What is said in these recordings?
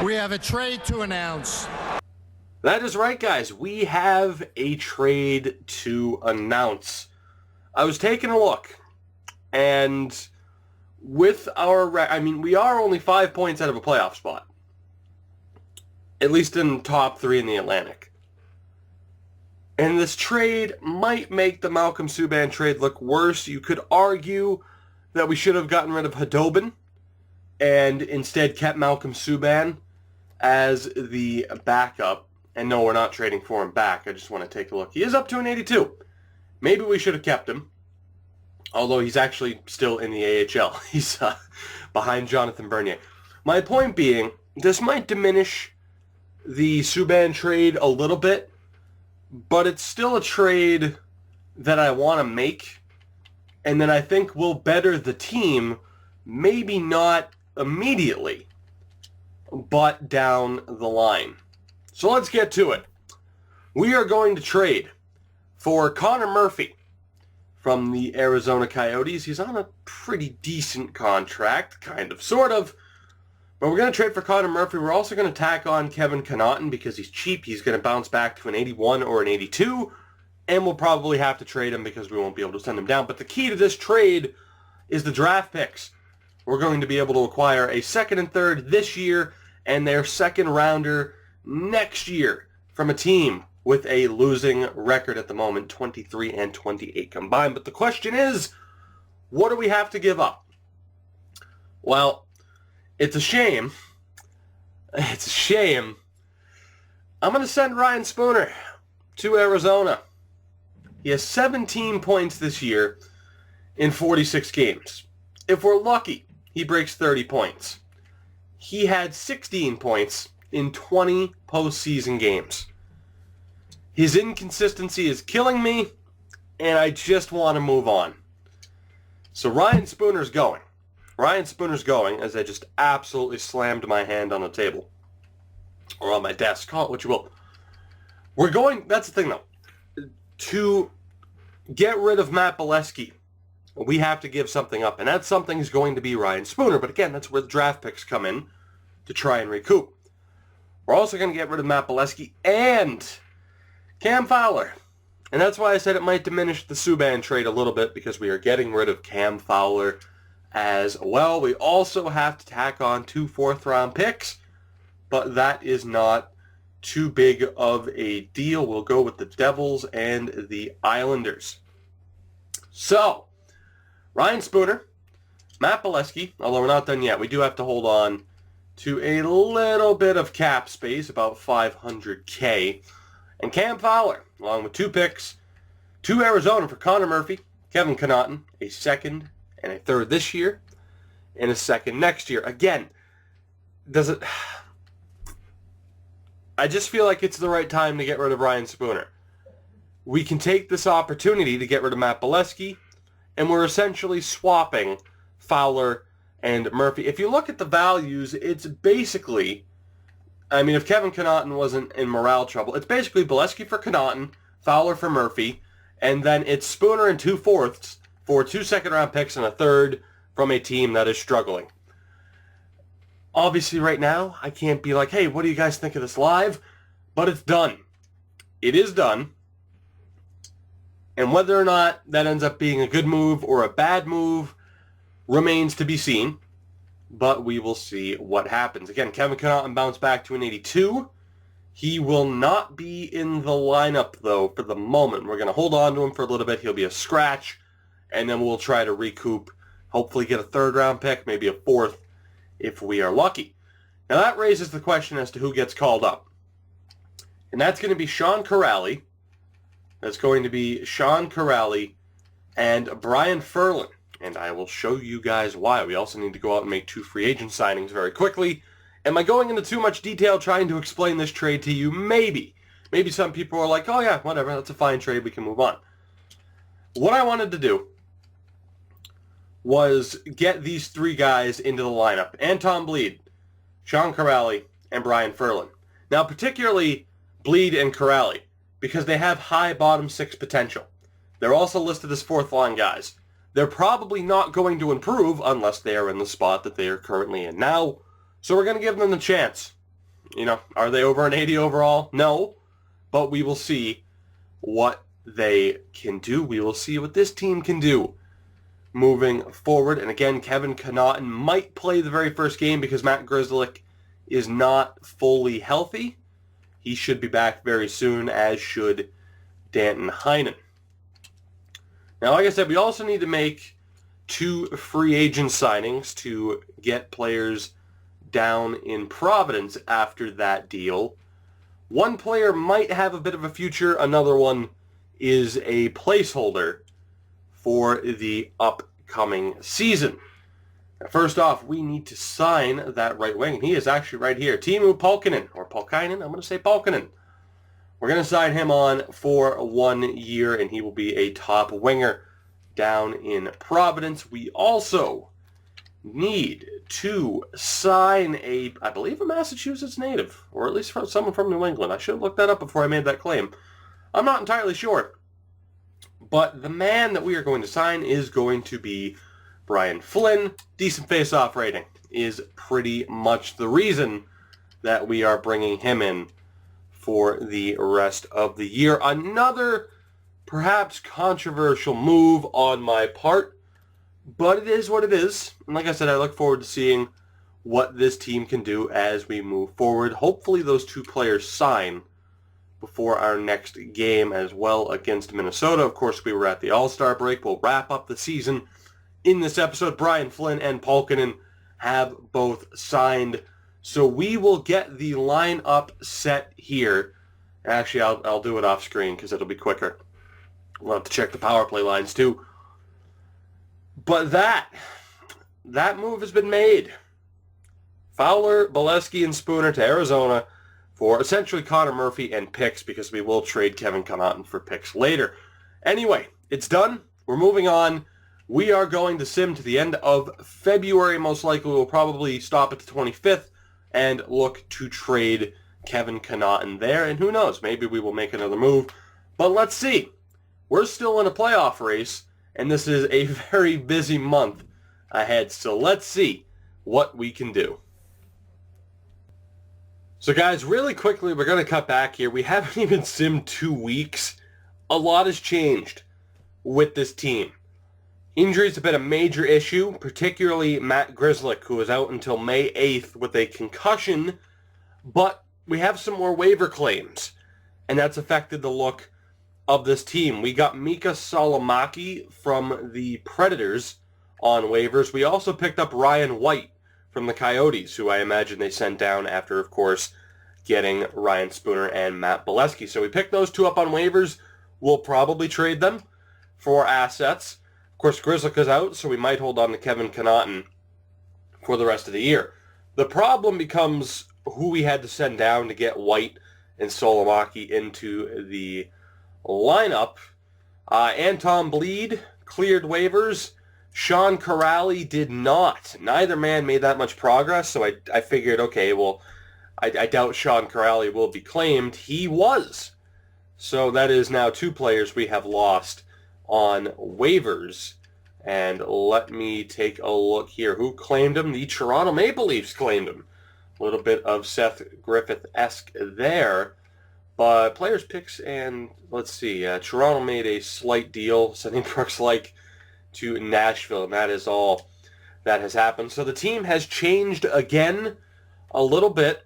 We have a trade to announce. That is right, guys. We have a trade to announce. I was taking a look, and with our... we are only 5 points out of a playoff spot. At least in top 3 in the Atlantic. And this trade might make the Malcolm Subban trade look worse. You could argue that we should have gotten rid of Khudobin and instead kept Malcolm Subban as the backup. And no, we're not trading for him back. I just want to take a look. He is up to an 82. Maybe we should have kept him. Although he's actually still in the AHL. He's behind Jonathan Bernier. My point being, this might diminish the Subban trade a little bit, but it's still a trade that I want to make, and that I think will better the team, maybe not immediately, but down the line. So let's get to it. We are going to trade for Connor Murphy from the Arizona Coyotes. He's on a pretty decent contract, kind of, sort of. But we're going to trade for Connor Murphy. We're also going to tack on Kevin Connauton because he's cheap. He's going to bounce back to an 81 or an 82. And we'll probably have to trade him because we won't be able to send him down. But the key to this trade is the draft picks. We're going to be able to acquire a second and third this year and their second rounder next year from a team with a losing record at the moment, 23 and 28 combined. But the question is, what do we have to give up? Well, it's a shame. It's a shame. I'm going to send Ryan Spooner to Arizona. He has 17 points this year in 46 games. If we're lucky, he breaks 30 points. He had 16 points in 20 postseason games. His inconsistency is killing me, and I just want to move on. So Ryan Spooner's going. Ryan Spooner's going, as I just absolutely slammed my hand on the table. Or on my desk, call it what you will. We're going, that's the thing though, to get rid of Matt Bolesky, we have to give something up, and that something is going to be Ryan Spooner. But again, that's where the draft picks come in to try and recoup. We're also going to get rid of Matt Bolesky and Cam Fowler. And that's why I said it might diminish the Subban trade a little bit, because we are getting rid of Cam Fowler as well. We also have to tack on 2 fourth-round picks, but that is not too big of a deal. We'll go with the Devils and the Islanders. So, Ryan Spooner, Matt Bolesky, although we're not done yet. We do have to hold on to a little bit of cap space, about $500K. And Cam Fowler, along with 2 picks, to Arizona for Connor Murphy, Kevin Connauton, a second and a third this year, and a second next year. Again, does it... I just feel like it's the right time to get rid of Ryan Spooner. We can take this opportunity to get rid of Matt Bolesky, and we're essentially swapping Fowler and Murphy. If you look at the values, it's basically... if Kevin Connauton wasn't in morale trouble, it's basically Bolesky for Connauton, Fowler for Murphy, and then it's Spooner and 2 fourths for 2 second-round picks and a third from a team that is struggling. Obviously, right now, I can't be like, hey, what do you guys think of this live? But it's done. It is done. And whether or not that ends up being a good move or a bad move remains to be seen. But we will see what happens. Again, Kevin Connauton bounced back to an 82. He will not be in the lineup, though, for the moment. We're going to hold on to him for a little bit. He'll be a scratch, and then we'll try to recoup, hopefully get a third-round pick, maybe a fourth, if we are lucky. Now, that raises the question as to who gets called up. And that's going to be Sean Kuraly. That's going to be Sean Kuraly and Brian Ferlin. And I will show you guys why. We also need to go out and make 2 free agent signings very quickly. Am I going into too much detail trying to explain this trade to you? Maybe. Maybe some people are like, oh yeah, whatever, that's a fine trade, we can move on. What I wanted to do was get these 3 guys into the lineup. Anton Bleed, Sean Kuraly, and Brian Ferlin. Now, particularly Bleed and Kuraly, because they have high bottom 6 potential. They're also listed as 4th-line guys. They're probably not going to improve unless they are in the spot that they are currently in now. So we're going to give them the chance Are they over an 80 overall? No, but we will see what they can do. We will see what this team can do moving forward. And again, Kevin Connauton might play the very first game because Matt Grzelcyk is not fully healthy. He should be back very soon, as should Danton Heinen. Now, like I said, we also need to make 2 free agent signings to get players down in Providence after that deal. One player might have a bit of a future. Another one is a placeholder for the upcoming season. Now, first off, we need to sign that right wing. He is actually right here. Teemu Pulkkinen, or Pulkkinen. I'm going to say Pulkkinen. We're going to sign him on for 1 year, and he will be a top winger down in Providence. We also need to sign I believe a Massachusetts native, or at least someone from New England. I should have looked that up before I made that claim. I'm not entirely sure. But the man that we are going to sign is going to be Brian Flynn. Decent face-off rating is pretty much the reason that we are bringing him in for the rest of the year. Another perhaps controversial move on my part, but it is what it is. And like I said, I look forward to seeing what this team can do as we move forward. Hopefully those 2 players sign before our next game as well against Minnesota. Of course, we were at the All-Star break. We'll wrap up the season in this episode. Brian Flynn and Pulkkinen have both signed. So we will get the lineup set here. Actually, I'll do it off screen because it'll be quicker. We'll have to check the power play lines too. But that move has been made. Fowler, Bolesky, and Spooner to Arizona for essentially Connor Murphy and picks, because we will trade Kevin Connauton for picks later. Anyway, it's done. We're moving on. We are going to sim to the end of February. Most likely we'll probably stop at the 25th and look to trade Kevin Connauton there. And who knows, maybe we will make another move. But let's see. We're still in a playoff race, and this is a very busy month ahead. So let's see what we can do. So guys, really quickly, we're going to cut back here. We haven't even simmed 2 weeks. A lot has changed with this team. Injuries have been a major issue, particularly Matt Grzelcyk, who is out until May 8th with a concussion. But we have some more waiver claims, and that's affected the look of this team. We got Mika Salomaki from the Predators on waivers. We also picked up Ryan White from the Coyotes, who I imagine they sent down after, of course, getting Ryan Spooner and Matt Bolesky. So we picked those 2 up on waivers. We'll probably trade them for assets. Of course, Grzelcyk is out, so we might hold on to Kevin Connauton for the rest of the year. The problem becomes who we had to send down to get White and Salomaki into the lineup. Anton Bleed cleared waivers. Sean Corrali did not. Neither man made that much progress, so I figured, okay, well, I doubt Sean Corrali will be claimed. He was. So that is now 2 players we have lost on waivers. And let me take a look here. Who claimed him? The Toronto Maple Leafs claimed him. A little bit of Seth Griffith-esque there. But players' picks, and let's see. Toronto made a slight deal, sending Brooks Lake to Nashville, and that is all that has happened. So the team has changed again a little bit.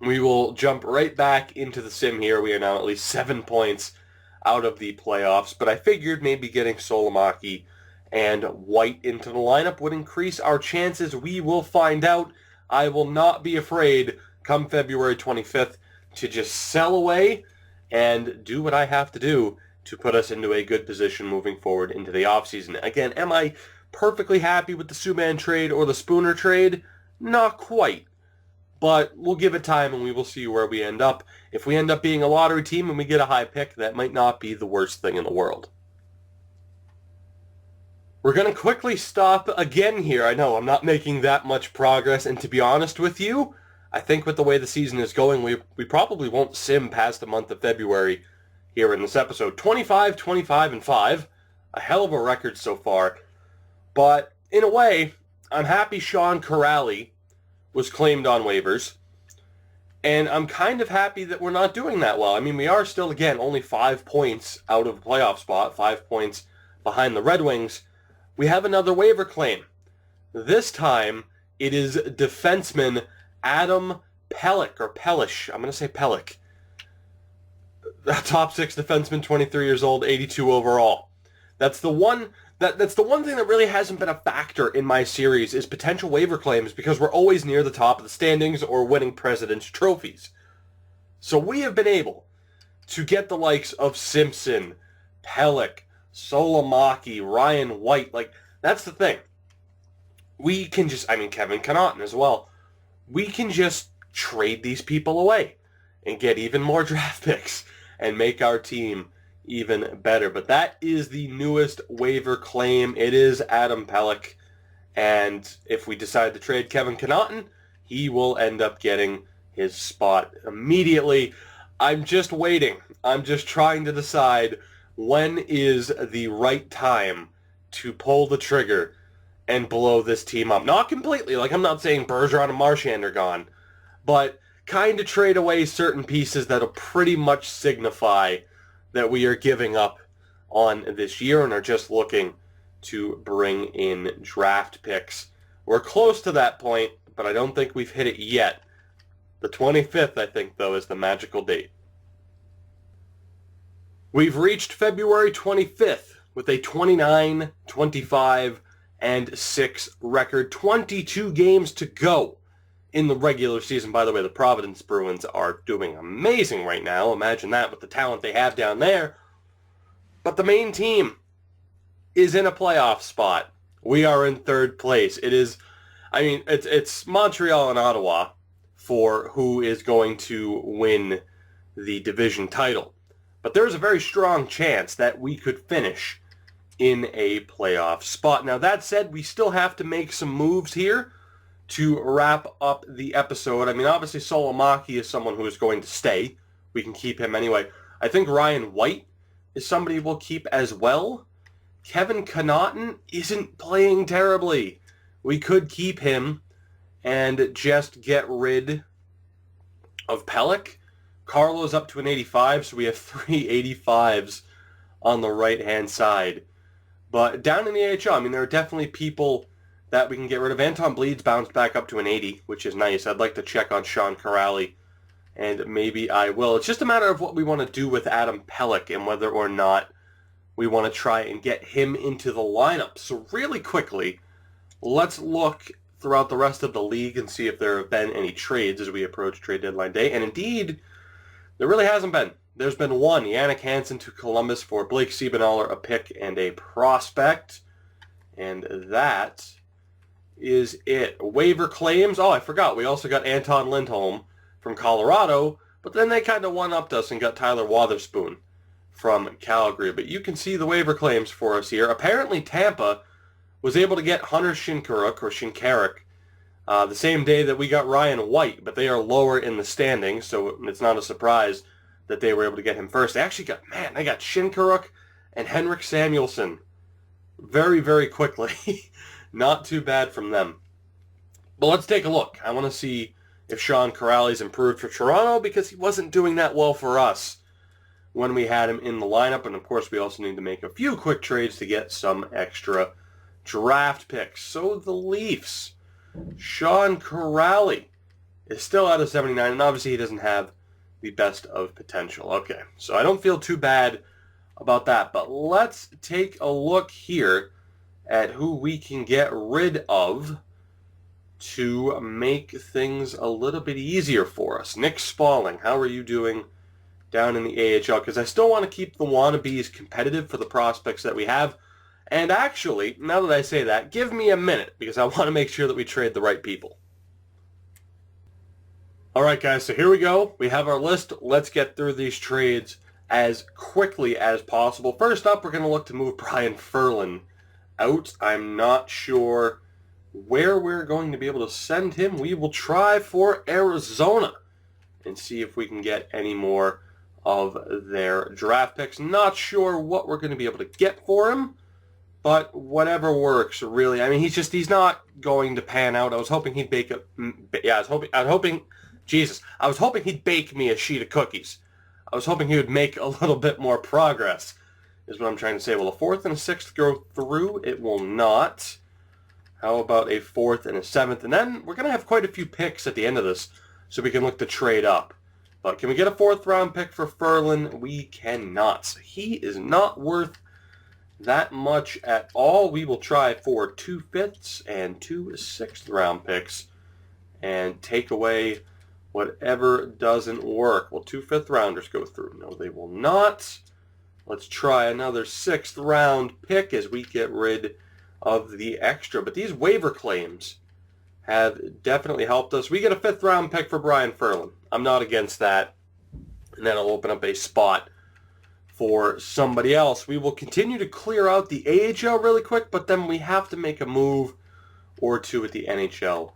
We will jump right back into the sim here. We are now at least 7 points out of the playoffs, but I figured maybe getting Salomaki and White into the lineup would increase our chances. We will find out. I will not be afraid come February 25th to just sell away and do what I have to do to put us into a good position moving forward into the offseason. Again, am I perfectly happy with the Subban trade or the Spooner trade? Not quite. But we'll give it time and we will see where we end up. If we end up being a lottery team and we get a high pick, that might not be the worst thing in the world. We're going to quickly stop again here. I know I'm not making that much progress, and to be honest with you, I think with the way the season is going, we probably won't sim past the month of February here in this episode. 25, 25, and 5. A hell of a record so far. But in a way, I'm happy Sean Corrali was claimed on waivers. And I'm kind of happy that we're not doing that well. I mean, we are still, again, only 5 points out of a playoff spot, 5 points behind the Red Wings. We have another waiver claim. This time, it is defenseman Adam Pelech, or Pellish. I'm going to say Pelech. Top 6 defenseman, 23 years old, 82 overall. That's the one thing that really hasn't been a factor in my series is potential waiver claims, because we're always near the top of the standings or winning President's trophies. So we have been able to get the likes of Simpson, Pelech, Solomaki, Ryan White. Like, that's the thing. We can just, Kevin Connaughton as well. We can just trade these people away and get even more draft picks and make our team even better. But that is the newest waiver claim. It is Adam Pelech. And if we decide to trade Kevin Connaughton, he will end up getting his spot immediately. I'm just waiting. I'm just trying to decide when is the right time to pull the trigger and blow this team up. Not completely. Like, I'm not saying Bergeron and Marchand are gone. But kind of trade away certain pieces that'll pretty much signify that we are giving up on this year and are just looking to bring in draft picks. We're close to that point, but I don't think we've hit it yet. The 25th, I think, though, is the magical date. We've reached February 25th with a 29, 25, and 6 record. 22 games to go in the regular season. By the way, the Providence Bruins are doing amazing right now. Imagine that with the talent they have down there. But the main team is in a playoff spot. We are in 3rd place. It is, it's Montreal and Ottawa for who is going to win the division title. But there's a very strong chance that we could finish in a playoff spot. Now, that said, we still have to make some moves here to wrap up the episode. Obviously, Solomaki is someone who is going to stay. We can keep him anyway. I think Ryan White is somebody we'll keep as well. Kevin Connaughton isn't playing terribly. We could keep him and just get rid of Pelech. Carlo's up to an 85, so we have 3 85s on the right-hand side. But down in the AHL, there are definitely people that we can get rid of. Anton Bleed's bounced back up to an 80, which is nice. I'd like to check on Sean Corrali, and maybe I will. It's just a matter of what we want to do with Adam Pelech and whether or not we want to try and get him into the lineup. So really quickly, let's look throughout the rest of the league and see if there have been any trades as we approach trade deadline day. And indeed, there really hasn't been. There's been one, Yannick Hansen to Columbus for Blake Siebenaler, a pick and a prospect. And that is it. Waiver claims. Oh, I forgot. We also got Anton Lindholm from Colorado, but then they kind of one-upped us and got Tyler Wotherspoon from Calgary. But you can see the waiver claims for us here. Apparently Tampa was able to get Hunter Shinkaruk the same day that we got Ryan White, but they are lower in the standings, so it's not a surprise that they were able to get him first. They actually got Shinkaruk and Henrik Samuelsson very, very quickly. Not too bad from them. But let's take a look. I want to see if Sean Corrali's improved for Toronto, because he wasn't doing that well for us when we had him in the lineup. And of course, we also need to make a few quick trades to get some extra draft picks. So the Leafs, Sean Corrali is still out of 79, and obviously he doesn't have the best of potential. Okay, so I don't feel too bad about that. But let's take a look here at who we can get rid of to make things a little bit easier for us. Nick Spaulding, how are you doing down in the AHL? Because I still want to keep the wannabes competitive for the prospects that we have. And actually, now that I say that, give me a minute, because I want to make sure that we trade the right people. All right, guys, so here we go. We have our list. Let's get through these trades as quickly as possible. First up, we're going to look to move Brian Ferlin out. I'm not sure where we're going to be able to send him. We will try for Arizona and see if we can get any more of their draft picks. Not sure what we're going to be able to get for him, but whatever works, really. I mean, he's not going to pan out. I was hoping he'd make a... Yeah, I was hoping Jesus, I was hoping he'd bake me a sheet of cookies. I was hoping he would make a little bit more progress, is what I'm trying to say. Will a 4th and a 6th go through? It will not. How about a 4th and a 7th? And then we're going to have quite a few picks at the end of this, so we can look to trade up. But can we get a 4th round pick for Ferland? We cannot. He is not worth that much at all. We will try for 2 5ths and 2 6th round picks and take away whatever doesn't work. Will 2 5th rounders go through? No, they will not. Let's try another 6th round pick as we get rid of the extra. But these waiver claims have definitely helped us. We get a 5th round pick for Brian Ferland. I'm not against that. And that'll open up a spot for somebody else. We will continue to clear out the AHL really quick, but then we have to make a move or two at the NHL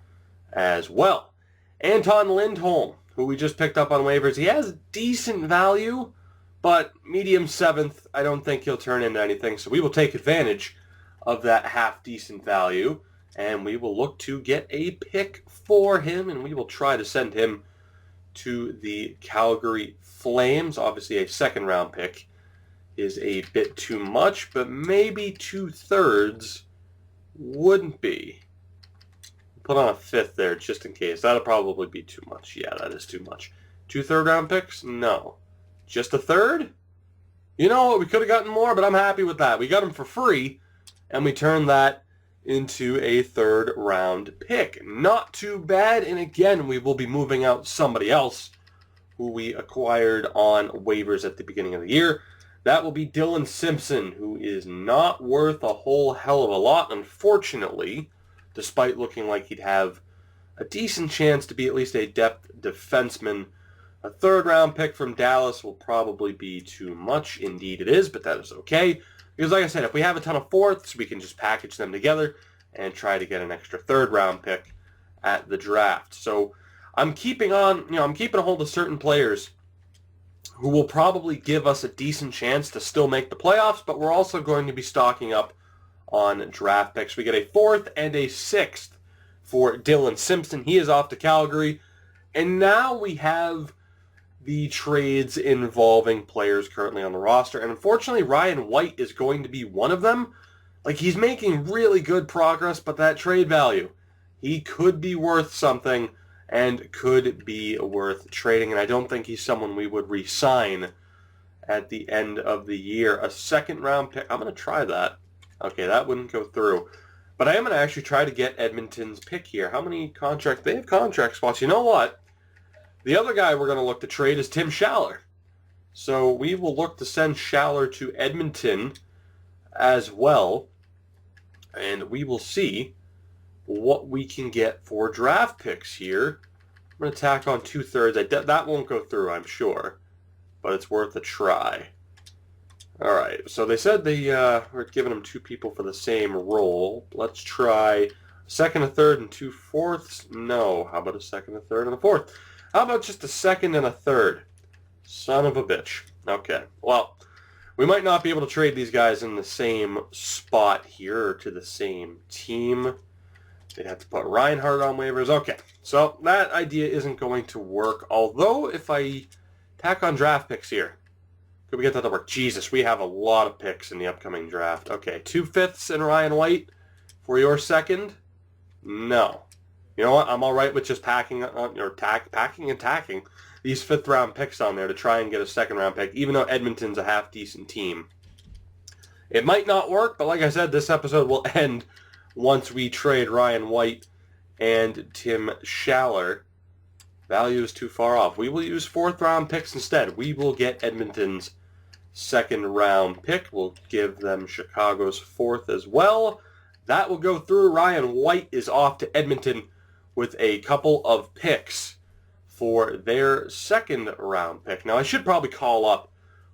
as well. Anton Lindholm, who we just picked up on waivers, he has decent value, but medium 7th, I don't think he'll turn into anything. So we will take advantage of that half-decent value, and we will look to get a pick for him, and we will try to send him to the Calgary Flames. Obviously, a 2nd round pick is a bit too much, but maybe 2 3rds wouldn't be. Put on a 5th there just in case. That'll probably be too much. Yeah, that is too much. 2 3rd round picks? No. Just a 3rd? You know what? We could have gotten more, but I'm happy with that. We got him for free, and we turned that into a 3rd round pick. Not too bad, and again, we will be moving out somebody else who we acquired on waivers at the beginning of the year. That will be Dylan Simpson, who is not worth a whole hell of a lot, unfortunately, despite looking like he'd have a decent chance to be at least a depth defenseman. A 3rd round pick from Dallas will probably be too much. Indeed it is, but that is okay. Because like I said, if we have a ton of 4ths, we can just package them together and try to get an extra 3rd round pick at the draft. So I'm keeping a hold of certain players who will probably give us a decent chance to still make the playoffs, but we're also going to be stocking up on draft picks. We get a 4th and a 6th for Dylan Simpson. He is off to Calgary. And now we have the trades involving players currently on the roster. And unfortunately, Ryan White is going to be one of them. Like, he's making really good progress, but that trade value, he could be worth something and could be worth trading. And I don't think he's someone we would re-sign at the end of the year. A 2nd round pick, I'm going to try that. Okay, that wouldn't go through. But I am going to actually try to get Edmonton's pick here. How many contracts? They have contract spots. You know what? The other guy we're going to look to trade is Tim Schaller. So we will look to send Schaller to Edmonton as well. And we will see what we can get for draft picks here. I'm going to tack on 2 3rds. That won't go through, I'm sure. But it's worth a try. All right. So they said they were giving them 2 people for the same role. Let's try 2nd, a 3rd, and 2 4ths. No. How about a 2nd, a 3rd, and a 4th? How about just a 2nd and a 3rd? Son of a bitch. Okay. Well, we might not be able to trade these guys in the same spot here or to the same team. They'd have to put Reinhardt on waivers. Okay. So that idea isn't going to work. Although if I tack on draft picks here, could we get that to work? Jesus, we have a lot of picks in the upcoming draft. Okay. 2 5ths and Ryan White for your 2nd? No. You know what? I'm all right with just packing and tacking these 5th round picks on there to try and get a 2nd round pick, even though Edmonton's a half decent team. It might not work, but like I said, this episode will end once we trade Ryan White and Tim Schaller. Value is too far off. We will use 4th round picks instead. We will get Edmonton's 2nd round pick. We'll give them Chicago's 4th as well. That will go through. Ryan White is off to Edmonton with a couple of picks for their 2nd round pick. Now, I should probably call up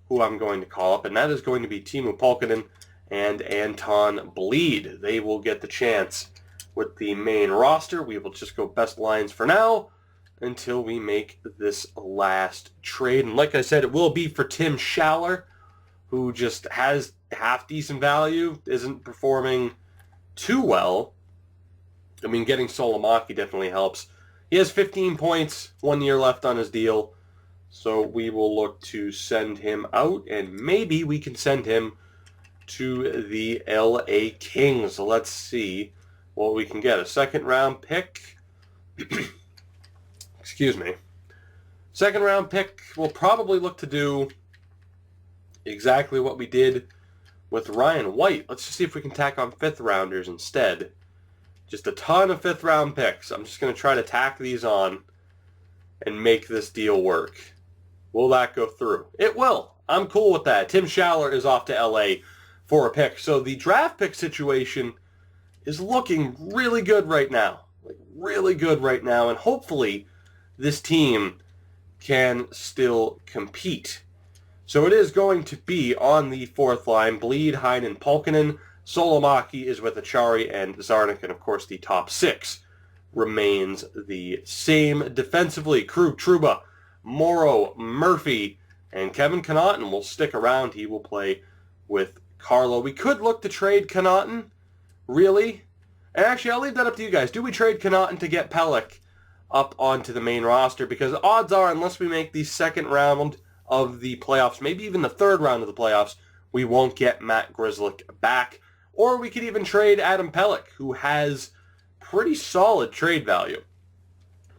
who I'm going to call up, and that is going to be Teemu Pulkkinen and Anton Bleed. They will get the chance with the main roster. We will just go best lines for now until we make this last trade. And like I said, it will be for Tim Schaller, who just has half-decent value, isn't performing too well. I mean, getting Solomaki definitely helps. He has 15 points, 1 year left on his deal. So we will look to send him out, and maybe we can send him to the LA Kings. Let's see what we can get. A second-round pick. Excuse me. Second-round pick, we'll probably look to do exactly what we did with Ryan White. Let's just see if we can tack on fifth-rounders instead. Just a ton of fifth-round picks. I'm just going to try to tack these on and make this deal work. Will that go through? It will. I'm cool with that. Tim Schaller is off to LA for a pick. So the draft pick situation is looking really good right now. Like, really good right now. And hopefully this team can still compete. So it is going to be on the fourth line. Bleed, Heinen, Pulkkinen. Solomaki is with Achari and Zarnik. And, of course, the top six remains the same. Defensively, Krug, Trouba, Morrow, Murphy, and Kevin Connaughton will stick around. He will play with Carlo. We could look to trade Connaughton. Really? And actually, I'll leave that up to you guys. Do we trade Connaughton to get Pelech up onto the main roster? Because odds are, unless we make the second round of the playoffs, maybe even the third round of the playoffs, we won't get Matt Grzelcyk back. Or we could even trade Adam Pelech, who has pretty solid trade value.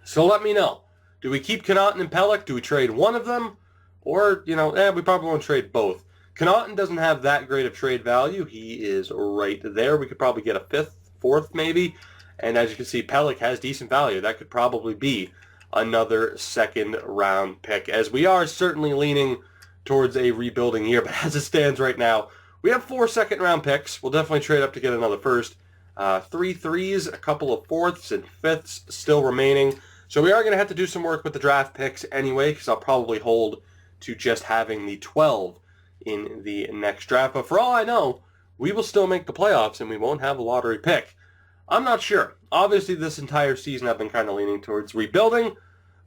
So let me know. Do we keep Connaughton and Pelech? Do we trade one of them? Or, we probably won't trade both. Connaughton doesn't have that great of trade value. He is right there. We could probably get a fifth, fourth maybe. And as you can see, Pelech has decent value. That could probably be another second-round pick, as we are certainly leaning towards a rebuilding year. But as it stands right now, we have 4 second-round picks. We'll definitely trade up to get another first. 3 threes, a couple of fourths, and fifths still remaining. So we are going to have to do some work with the draft picks anyway, because I'll probably hold to just having the 12 in the next draft. But for all I know, we will still make the playoffs, and we won't have a lottery pick. I'm not sure. Obviously, this entire season I've been kind of leaning towards rebuilding,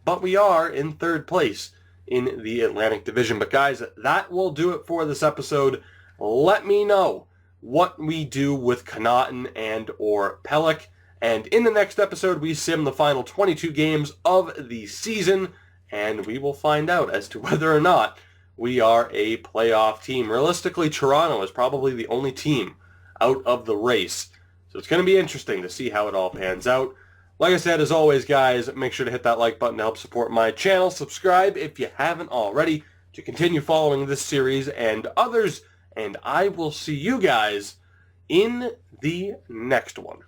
but we are in third place in the Atlantic Division. But guys, that will do it for this episode. Let me know what we do with Connaughton and or Pelech. And in the next episode, we sim the final 22 games of the season, and we will find out as to whether or not we are a playoff team. Realistically, Toronto is probably the only team out of the race. So it's going to be interesting to see how it all pans out. Like I said, as always, guys, make sure to hit that like button to help support my channel. Subscribe if you haven't already to continue following this series and others. And I will see you guys in the next one.